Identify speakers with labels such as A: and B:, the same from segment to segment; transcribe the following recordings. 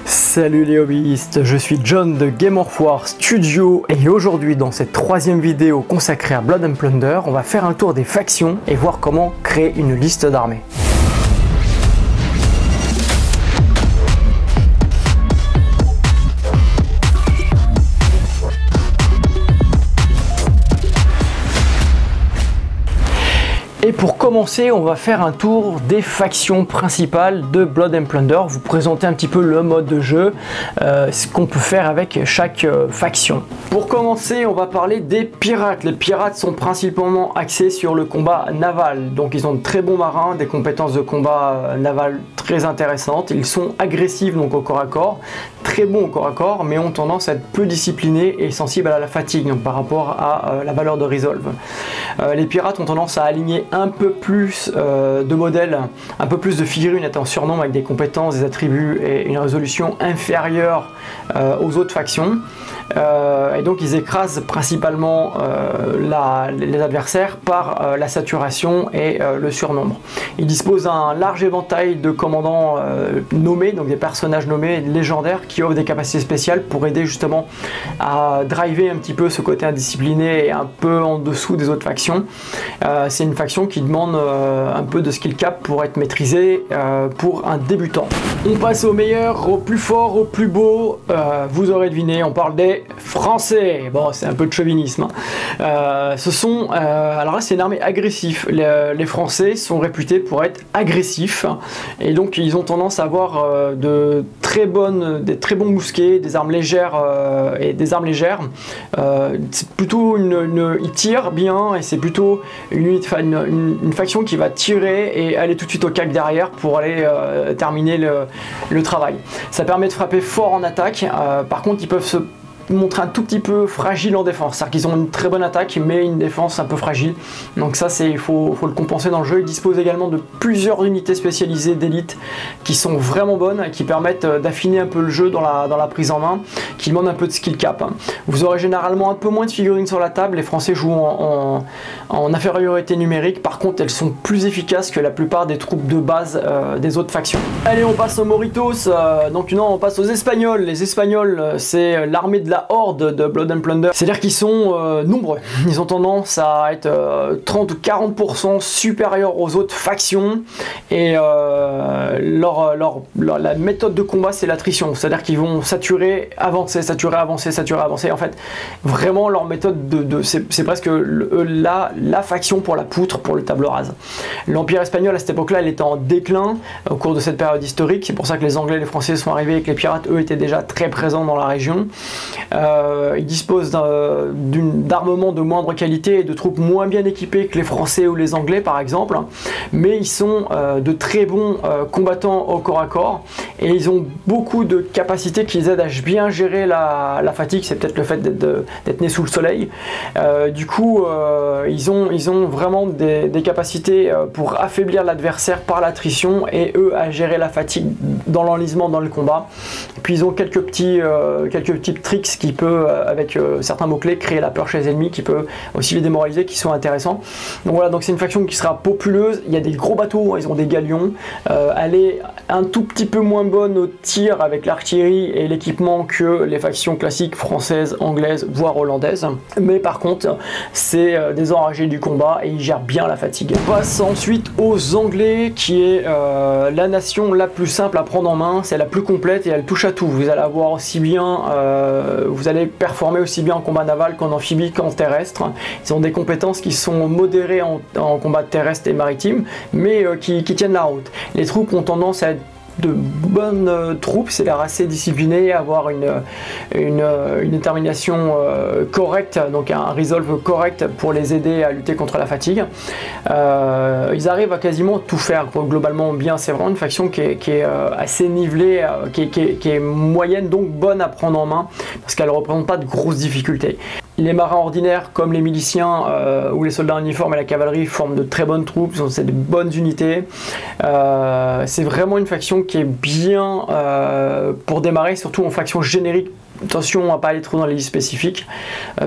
A: Salut les hobbyistes, je suis John de Game of War Studio et aujourd'hui dans cette troisième vidéo consacrée à Blood and Plunder, on va faire un tour des factions et voir comment créer une liste d'armées. Et pour commencer, on va faire un tour des factions principales de Blood and Plunder, vous présenter un petit peu le mode de jeu, ce qu'on peut faire avec chaque faction. Pour commencer, on va parler des pirates. Les pirates sont principalement axés sur le combat naval, donc ils ont de très bons marins, des compétences de combat naval très intéressantes. Ils sont agressifs donc au corps à corps, très bons au corps à corps, mais ont tendance à être peu disciplinés et sensibles à la fatigue, donc par rapport à la valeur de resolve. Les pirates ont tendance à aligner un peu plus de modèles, un peu plus de figurines en surnombre avec des compétences, des attributs et une résolution inférieure aux autres factions. Et donc ils écrasent principalement les adversaires par la saturation et le surnombre. Ils disposent d'un large éventail de commandants nommés, donc des personnages nommés légendaires qui offrent des capacités spéciales pour aider justement à driver un petit peu ce côté indiscipliné et un peu en dessous des autres factions. C'est une faction qui demande un peu de skill cap pour être maîtrisée pour un débutant. On passe au meilleur, au plus fort, au plus beau. Vous aurez deviné, on parle des Français. Bon, c'est un peu de chauvinisme. Alors là, c'est une armée agressive. Les Français sont réputés pour être agressifs et donc ils ont tendance à avoir des très bons mousquets, des armes légères et des armes légères. C'est plutôt ils tirent bien et c'est plutôt une faction qui va tirer et aller tout de suite au cac derrière pour aller terminer le travail. Ça permet de frapper fort en attaque. Par contre, ils peuvent se montrer un tout petit peu fragile en défense, c'est-à-dire qu'ils ont une très bonne attaque mais une défense un peu fragile, donc ça il faut le compenser dans le jeu. Ils disposent également de plusieurs unités spécialisées d'élite qui sont vraiment bonnes et qui permettent d'affiner un peu le jeu dans la prise en main, qui demande un peu de skill cap. Vous aurez généralement un peu moins de figurines sur la table, les Français jouent en infériorité numérique, par contre elles sont plus efficaces que la plupart des troupes de base des autres factions. Allez, on passe aux Moritos, donc non, on passe aux Espagnols. Les Espagnols, c'est l'armée de la horde de Blood and Plunder, c'est-à-dire qu'ils sont nombreux, ils ont tendance à être 30 ou 40% supérieurs aux autres factions et la méthode de combat c'est l'attrition, c'est-à-dire qu'ils vont saturer, avancer, saturer, avancer, saturer, avancer. En fait, vraiment leur méthode c'est presque la faction pour la poutre, pour le table rase. L'Empire espagnol à cette époque-là, il était en déclin au cours de cette période historique, c'est pour ça que les Anglais et les Français sont arrivés et que les pirates, eux, étaient déjà très présents dans la région. Ils disposent d'armements de moindre qualité et de troupes moins bien équipées que les Français ou les Anglais par exemple, mais ils sont de très bons combattants au corps à corps et ils ont beaucoup de capacités qui les aident à bien gérer la fatigue. C'est peut-être le fait d'être né sous le soleil. Du coup, ils ont vraiment des capacités pour affaiblir l'adversaire par l'attrition et eux à gérer la fatigue dans l'enlisement dans le combat. Et puis ils ont quelques petits tricks qui peut, avec certains mots-clés, créer la peur chez les ennemis, qui peut aussi les démoraliser, qui sont intéressants. Donc voilà, donc c'est une faction qui sera populeuse. Il y a des gros bateaux, ils ont des galions. Elle est un tout petit peu moins bonne au tir avec l'artillerie et l'équipement que les factions classiques françaises, anglaises, voire hollandaises. Mais par contre, c'est des enragés du combat et ils gèrent bien la fatigue. On passe ensuite aux Anglais, qui est la nation la plus simple à prendre en main. C'est la plus complète et elle touche à tout. Vous allez avoir aussi bien vous allez performer aussi bien en combat naval qu'en amphibie qu'en terrestre. Ils ont des compétences qui sont modérées en combat terrestre et maritime, mais qui tiennent la route. Les troupes ont tendance à être de bonnes troupes, c'est l'air assez discipliné, avoir une détermination correcte, donc un resolve correct pour les aider à lutter contre la fatigue. Ils arrivent à quasiment tout faire globalement bien. C'est vraiment une faction qui est assez nivelée, qui est moyenne, donc bonne à prendre en main parce qu'elle ne représente pas de grosses difficultés. Les marins ordinaires, comme les miliciens ou les soldats en uniforme et la cavalerie, forment de très bonnes troupes, c'est de bonnes unités. C'est vraiment une faction qui est bien pour démarrer, surtout en faction générique. Attention à ne pas aller trop dans les listes spécifiques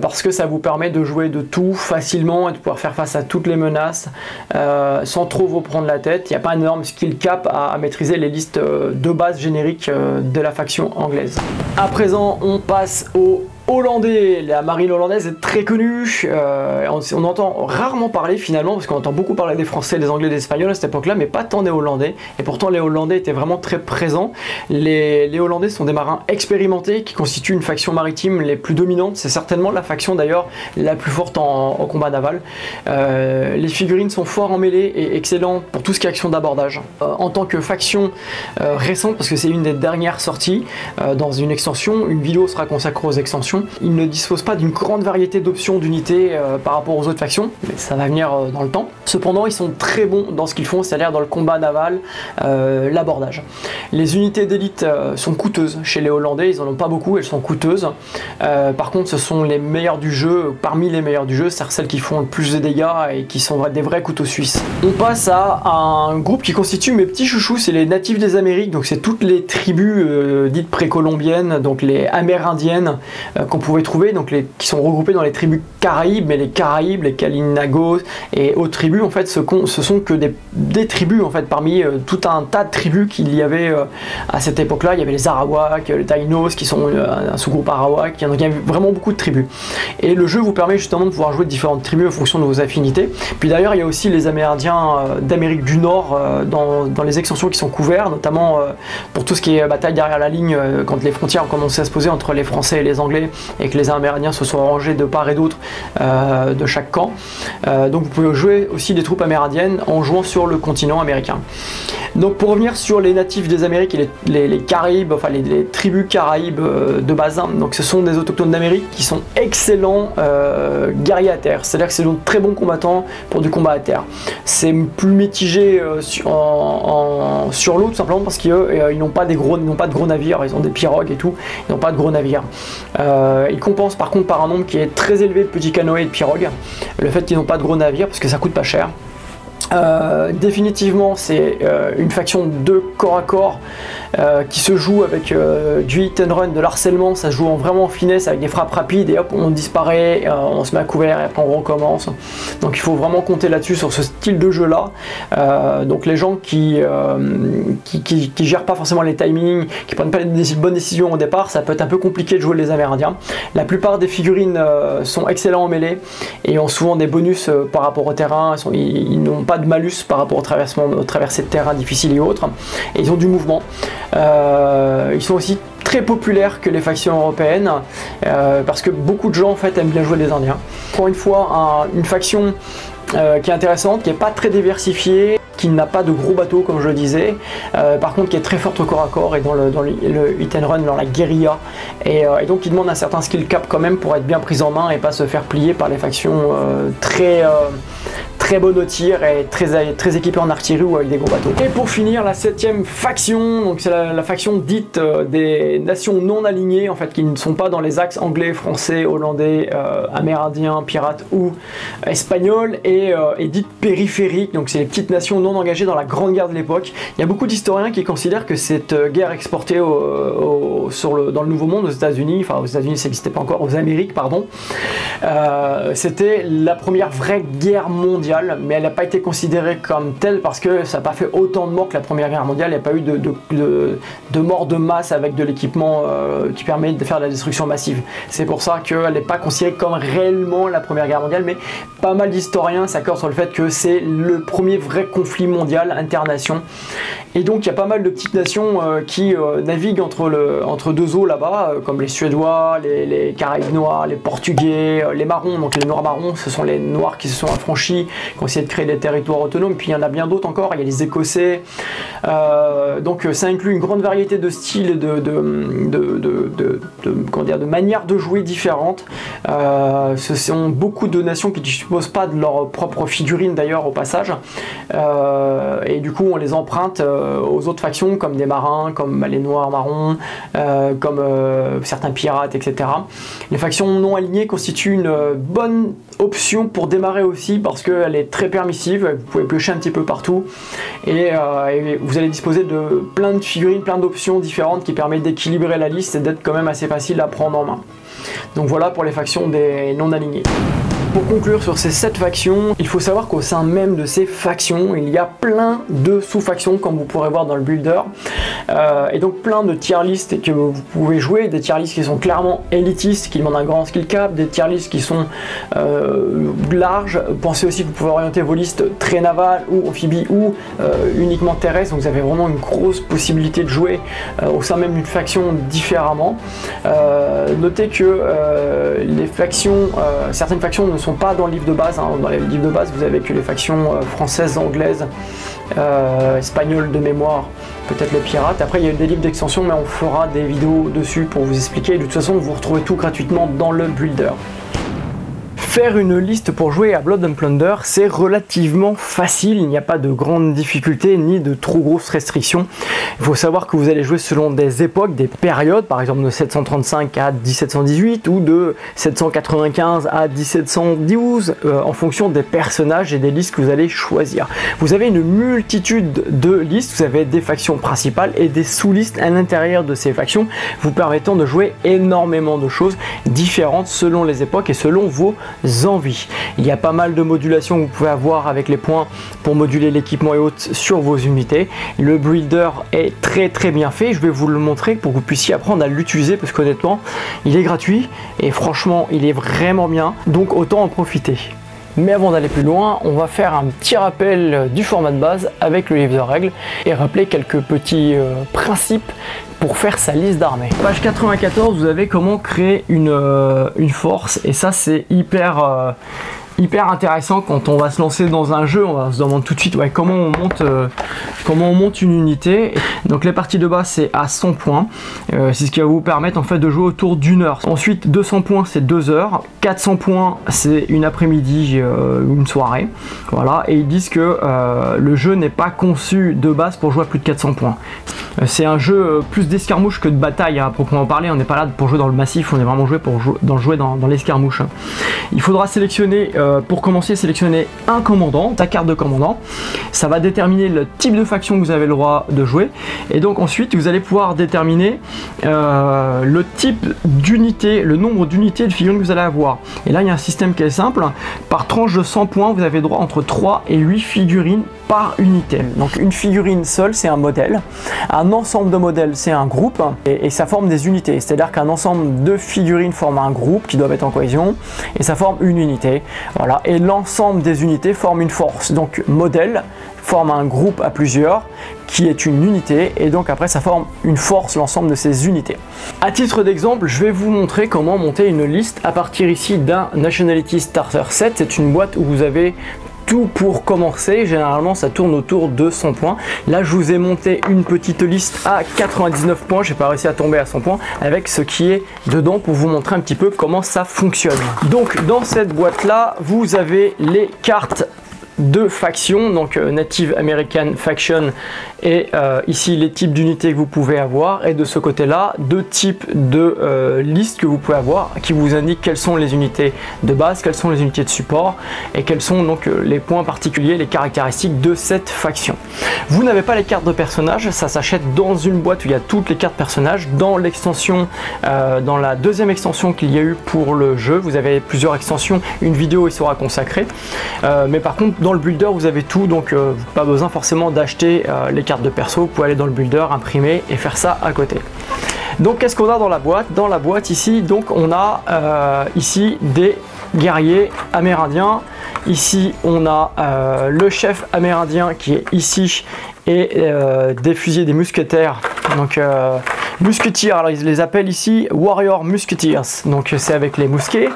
A: parce que ça vous permet de jouer de tout facilement et de pouvoir faire face à toutes les menaces sans trop vous prendre la tête. Il n'y a pas un énorme skill cap à maîtriser les listes de base génériques de la faction anglaise. À présent, on passe aux Hollandais. La marine hollandaise est très connue, on entend rarement parler finalement, parce qu'on entend beaucoup parler des Français, des Anglais, des Espagnols à cette époque-là, mais pas tant des Hollandais, et pourtant les Hollandais étaient vraiment très présents. Les Hollandais sont des marins expérimentés qui constituent une faction maritime les plus dominantes, c'est certainement la faction d'ailleurs la plus forte en combat naval. Les figurines sont forts en mêlée et excellents pour tout ce qui est action d'abordage. En tant que faction récente, parce que c'est une des dernières sorties dans une extension, une vidéo sera consacrée aux extensions. Ils ne disposent pas d'une grande variété d'options d'unités par rapport aux autres factions, mais ça va venir dans le temps. Cependant, ils sont très bons dans ce qu'ils font, c'est-à-dire dans le combat naval, l'abordage. Les unités d'élite sont coûteuses chez les Hollandais, ils n'en ont pas beaucoup, elles sont coûteuses. Par contre, ce sont les meilleurs du jeu, parmi les meilleurs du jeu, c'est-à-dire celles qui font le plus de dégâts et qui sont des vrais couteaux suisses. On passe à un groupe qui constitue mes petits chouchous, c'est les natifs des Amériques, donc c'est toutes les tribus dites précolombiennes, donc les amérindiennes, qu'on pouvait trouver, donc qui sont regroupés dans les tribus Caraïbes, mais les Caraïbes, les Kalinagos et autres tribus, en fait, ce sont que des tribus, en fait, parmi tout un tas de tribus qu'il y avait à cette époque-là. Il y avait les Arawaks, les Taïnos, qui sont un sous-groupe Arawak, il y avait vraiment beaucoup de tribus. Et le jeu vous permet justement de pouvoir jouer de différentes tribus en fonction de vos affinités. Puis d'ailleurs, il y a aussi les Amérindiens d'Amérique du Nord dans les extensions qui sont couverts, notamment pour tout ce qui est bataille derrière la ligne, quand les frontières ont commencé à se poser entre les Français et les Anglais, et que les Amérindiens se sont rangés de part et d'autre de chaque camp. Donc vous pouvez jouer aussi des troupes amérindiennes en jouant sur le continent américain. Donc pour revenir sur les natifs des Amériques et les Caraïbes, enfin les tribus Caraïbes de base, donc ce sont des autochtones d'Amérique qui sont excellents guerriers à terre, c'est-à-dire que c'est de très bons combattants pour du combat à terre. C'est plus mitigé sur l'eau, tout simplement parce qu'ils n'ont pas de gros navires, ils ont des pirogues et tout, ils n'ont pas de gros navires. Ils compensent par contre par un nombre qui est très élevé de petits canoës et de pirogues, le fait qu'ils n'ont pas de gros navires parce que ça coûte pas cher. Définitivement c'est une faction de corps à corps qui se joue avec du hit and run, de l'harcèlement, ça se joue vraiment en finesse avec des frappes rapides et hop on disparaît, on se met à couvert et après on recommence. Donc il faut vraiment compter là-dessus sur ce style de jeu là. Donc les gens qui gèrent pas forcément les timings, qui prennent pas les bonnes décisions au départ, ça peut être un peu compliqué de jouer les Amérindiens. La plupart des figurines sont excellents en mêlée et ont souvent des bonus par rapport au terrain, ils n'ont pas de malus par rapport au traversée de terrain difficile et autres, et ils ont du mouvement. Ils sont aussi très populaires que les factions européennes parce que beaucoup de gens en fait aiment bien jouer les Indiens. Encore une fois, une faction qui est intéressante, qui n'est pas très diversifiée, qui n'a pas de gros bateaux comme je le disais, par contre qui est très forte au corps à corps et dans le hit and run, dans la guérilla, et donc qui demande un certain skill cap quand même pour être bien prise en main et pas se faire plier par les factions très bonne au tir et très équipé en artillerie ou avec des gros bateaux. Et pour finir, la 7e faction, donc c'est la faction dite des nations non alignées, en fait, qui ne sont pas dans les axes anglais, français, hollandais, amérindiens, pirates ou espagnols, et dite périphérique, donc c'est les petites nations non engagées dans la grande guerre de l'époque. Il y a beaucoup d'historiens qui considèrent que cette guerre exportée dans le Nouveau Monde, aux États-Unis, enfin aux États-Unis ça n'existait pas encore, aux Amériques, pardon, c'était la première vraie guerre mondiale, mais elle n'a pas été considérée comme telle parce que ça n'a pas fait autant de morts que la Première Guerre mondiale. Il n'y a pas eu de morts de masse avec de l'équipement qui permet de faire de la destruction massive. C'est pour ça qu'elle n'est pas considérée comme réellement la Première Guerre mondiale, mais pas mal d'historiens s'accordent sur le fait que c'est le premier vrai conflit mondial internation. Et donc il y a pas mal de petites nations qui naviguent entre deux eaux là-bas, comme les Suédois, les Caraïbes noirs, les Portugais, les Marrons. Donc les Noirs marrons, ce sont les Noirs qui se sont affranchis qui ont essayé de créer des territoires autonomes. Puis il y en a bien d'autres encore, il y a les Écossais. Donc ça inclut une grande variété de styles et de manières de jouer différentes. Ce sont beaucoup de nations qui ne disposent pas de leur propre figurine d'ailleurs au passage. Et du coup on les emprunte aux autres factions comme des marins, comme les noirs marrons, comme certains pirates, etc. Les factions non alignées constituent une bonne option pour démarrer aussi parce qu'elle est très permissive, vous pouvez piocher un petit peu partout et vous allez disposer de plein de figurines, plein d'options différentes qui permettent d'équilibrer la liste et d'être quand même assez facile à prendre en main. Donc voilà pour les factions des non alignés. Pour conclure sur ces 7 factions, il faut savoir qu'au sein même de ces factions, il y a plein de sous-factions comme vous pourrez voir dans le builder. Et donc plein de tier lists que vous pouvez jouer, des tier lists qui sont clairement élitistes, qui demandent un grand skill cap, des tier lists qui sont larges. Pensez aussi que vous pouvez orienter vos listes très navales ou amphibies ou uniquement terrestres, donc vous avez vraiment une grosse possibilité de jouer au sein même d'une faction différemment. Notez que les factions, certaines factions ne sont pas dans le livre de base, hein. Dans les livres de base vous avez que les factions françaises, anglaises, espagnoles de mémoire, peut-être les pirates. Après il y a des livres d'extension mais on fera des vidéos dessus pour vous expliquer et de toute façon vous retrouvez tout gratuitement dans le builder. Faire une liste pour jouer à Blood and Plunder, c'est relativement facile, il n'y a pas de grandes difficultés ni de trop grosses restrictions. Il faut savoir que vous allez jouer selon des époques, des périodes, par exemple de 735 à 1718 ou de 795 à 1712 en fonction des personnages et des listes que vous allez choisir. Vous avez une multitude de listes, vous avez des factions principales et des sous-listes à l'intérieur de ces factions, vous permettant de jouer énormément de choses différentes selon les époques et selon vos envies. Il y a pas mal de modulations que vous pouvez avoir avec les points pour moduler l'équipement et autres sur vos unités. Le builder est très bien fait, je vais vous le montrer pour que vous puissiez apprendre à l'utiliser parce qu'honnêtement il est gratuit et franchement il est vraiment bien, donc autant en profiter. Mais avant d'aller plus loin, on va faire un petit rappel du format de base avec le livre de règles et rappeler quelques petits principes pour faire sa liste d'armées. Page 94, vous avez comment créer une force et ça c'est hyper intéressant quand on va se lancer dans un jeu. On va se demander tout de suite comment on monte une unité. Donc les parties de base c'est à 100 points, c'est ce qui va vous permettre en fait de jouer autour d'une heure. Ensuite 200 points c'est 2 heures, 400 points c'est une après-midi ou une soirée, voilà. Et ils disent que le jeu n'est pas conçu de base pour jouer à plus de 400 points. C'est un jeu plus d'escarmouche que de bataille à proprement parler. On n'est pas là pour jouer dans le massif, on est vraiment joué pour jouer dans l'escarmouche. Il faudra sélectionner pour commencer, sélectionner un commandant, ta carte de commandant. Ça va déterminer le type de faction que vous avez le droit de jouer. Et donc ensuite, vous allez pouvoir déterminer le type d'unité, le nombre d'unités de figurines que vous allez avoir. Et là, il y a un système qui est simple. Par tranche de 100 points, vous avez droit entre 3 et 8 figurines par unité. Donc une figurine seule, c'est un modèle. Un ensemble de modèles, c'est un groupe. Et ça forme des unités. C'est-à-dire qu'un ensemble de figurines forme un groupe qui doivent être en cohésion. Et ça forme une unité. Voilà. Et l'ensemble des unités forme une force. Donc modèle forme un groupe à plusieurs qui est une unité et donc après ça forme une force, l'ensemble de ces unités. À titre d'exemple, je vais vous montrer comment monter une liste à partir ici d'un Nationality Starter Set. C'est une boîte où vous avez tout pour commencer. Généralement ça tourne autour de 100 points. Là je vous ai monté une petite liste à 99 points, j'ai pas réussi à tomber à 100 points avec ce qui est dedans pour vous montrer un petit peu comment ça fonctionne. Donc dans cette boîte là vous avez les cartes de factions, donc Native American Faction et ici les types d'unités que vous pouvez avoir, et de ce côté là deux types de listes que vous pouvez avoir qui vous indiquent quelles sont les unités de base, quelles sont les unités de support et quels sont donc les points particuliers, les caractéristiques de cette faction. Vous n'avez pas les cartes de personnages, ça s'achète dans une boîte où il y a toutes les cartes personnages. Dans l'extension, dans la deuxième extension qu'il y a eu pour le jeu, vous avez plusieurs extensions, une vidéo y sera consacrée, mais par contre dans le builder vous avez tout, donc pas besoin forcément d'acheter les cartes de perso, vous pouvez aller dans le builder, imprimer et faire ça à côté. Donc qu'est-ce qu'on a dans la boîte? Dans la boîte ici, donc on a ici des guerriers amérindiens. Ici on a le chef amérindien qui est ici et des fusiliers, des mousquetaires. Donc musketeers, alors ils les appellent ici Warrior Musketeers, donc c'est avec les mousquets.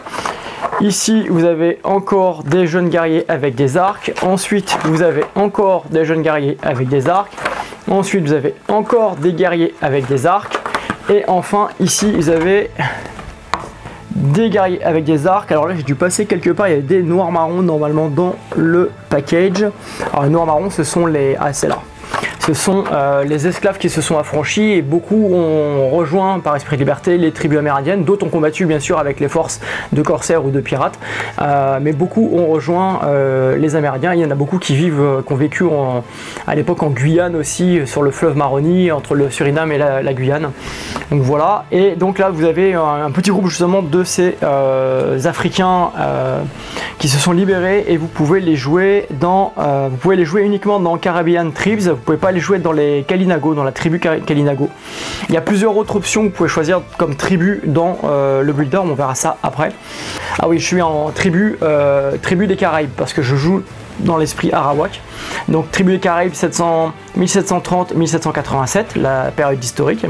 A: Ici, vous avez encore des jeunes guerriers avec des arcs. Ensuite, vous avez encore des jeunes guerriers avec des arcs. Ensuite, vous avez encore des guerriers avec des arcs. Et enfin, ici, vous avez des guerriers avec des arcs. Alors là, j'ai dû passer quelque part. Il y a des noirs marrons normalement dans le package. Alors les noirs marrons, ce sont les... Ah, c'est là. Ce sont les esclaves qui se sont affranchis et beaucoup ont rejoint par esprit de liberté les tribus amérindiennes. D'autres ont combattu bien sûr avec les forces de corsaires ou de pirates, mais beaucoup ont rejoint les Amérindiens. Il y en a beaucoup qui vivent, qui ont vécu à l'époque en Guyane aussi, sur le fleuve Maroni, entre le Suriname et la Guyane. Donc voilà, et donc là vous avez un petit groupe justement de ces Africains qui se sont libérés et vous pouvez les jouer uniquement dans Caribbean Tribes. Vous pouvez pas les jouer dans les Kalinago, dans la tribu Kalinago. Il y a plusieurs autres options que vous pouvez choisir comme tribu dans le builder, on verra ça après. Ah oui, je suis en tribu des Caraïbes parce que je joue dans l'esprit Arawak. Donc tribu des Caraïbes 1730-1787, la période historique.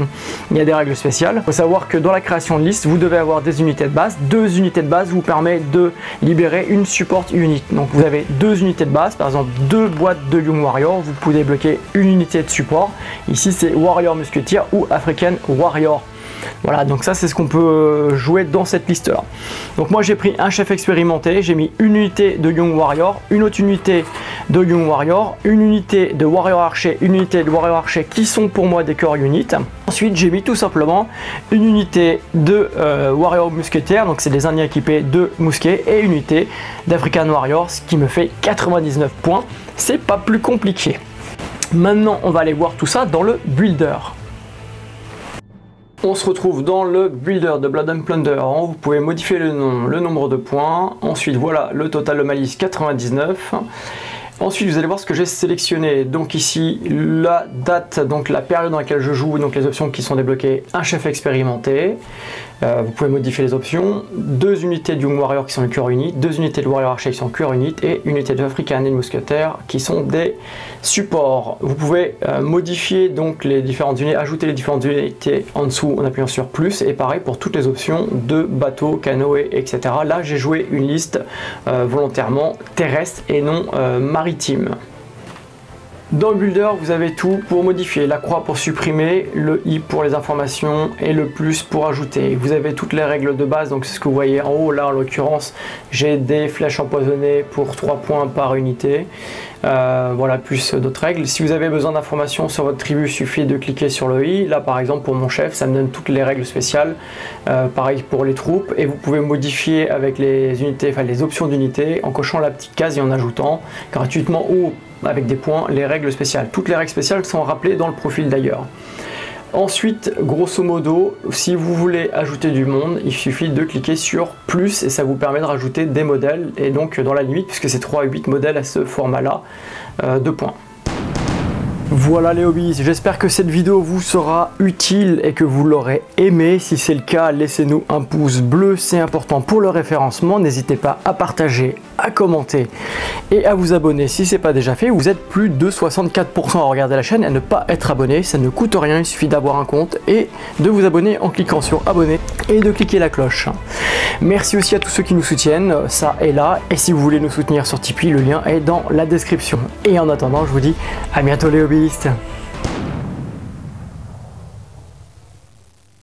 A: Il y a des règles spéciales. Il faut savoir que dans la création de liste, vous devez avoir des unités de base. 2 unités de base vous permet de libérer une support unit. Donc vous avez 2 unités de base, par exemple 2 boîtes de Young Warrior, vous pouvez débloquer une unité de support. Ici c'est Warrior Musketeer ou African Warrior. Voilà, donc ça c'est ce qu'on peut jouer dans cette liste là. Donc moi j'ai pris un chef expérimenté, j'ai mis une unité de Young Warrior, une autre unité de Young Warrior, une unité de Warrior Archer, une unité de Warrior Archer qui sont pour moi des core units. Ensuite j'ai mis tout simplement une unité de Warrior Musketeer, donc c'est des indiens équipés de mousquets, et une unité d'African Warrior, ce qui me fait 99 points. C'est pas plus compliqué. Maintenant on va aller voir tout ça dans le builder. On se retrouve dans le builder de Blood and Plunder. Vous pouvez modifier le nombre de points. Ensuite, voilà le total de malice 99. Ensuite, vous allez voir ce que j'ai sélectionné. Donc ici, la date, donc la période dans laquelle je joue, donc les options qui sont débloquées. Un chef expérimenté. Vous pouvez modifier les options. 2 unités de Young Warrior qui sont le cœur unit, 2 unités de Warrior Archer qui sont cœur unit et une unité de African et de Mousquetaire qui sont des supports. Vous pouvez modifier donc les différentes unités, ajouter les différentes unités en dessous en appuyant sur plus, et pareil pour toutes les options de bateau, canoë, etc. Là j'ai joué une liste volontairement terrestre et non maritime. Dans le builder, vous avez tout pour modifier, la croix pour supprimer, le i pour les informations et le plus pour ajouter. Vous avez toutes les règles de base, donc c'est ce que vous voyez en haut. Là en l'occurrence, j'ai des flèches empoisonnées pour 3 points par unité. Voilà, plus d'autres règles. Si vous avez besoin d'informations sur votre tribu, il suffit de cliquer sur le i. Là par exemple pour mon chef, ça me donne toutes les règles spéciales. Pareil pour les troupes, et vous pouvez modifier avec les unités, enfin les options d'unité en cochant la petite case et en ajoutant gratuitement ou avec des points les règles spéciales. Toutes les règles spéciales sont rappelées dans le profil d'ailleurs. Ensuite, grosso modo, si vous voulez ajouter du monde, il suffit de cliquer sur plus et ça vous permet de rajouter des modèles, et donc dans la limite, puisque c'est 3 à 8 modèles à ce format-là, de points. Voilà les hobbies, j'espère que cette vidéo vous sera utile et que vous l'aurez aimé. Si c'est le cas, laissez-nous un pouce bleu, c'est important pour le référencement. N'hésitez pas à partager, à commenter et à vous abonner si ce n'est pas déjà fait. Vous êtes plus de 64% à regarder la chaîne et à ne pas être abonné. Ça ne coûte rien, il suffit d'avoir un compte et de vous abonner en cliquant sur abonner et de cliquer la cloche. Merci aussi à tous ceux qui nous soutiennent, ça est là. Et si vous voulez nous soutenir sur Tipeee, le lien est dans la description. Et en attendant, je vous dis à bientôt les hobbyistes.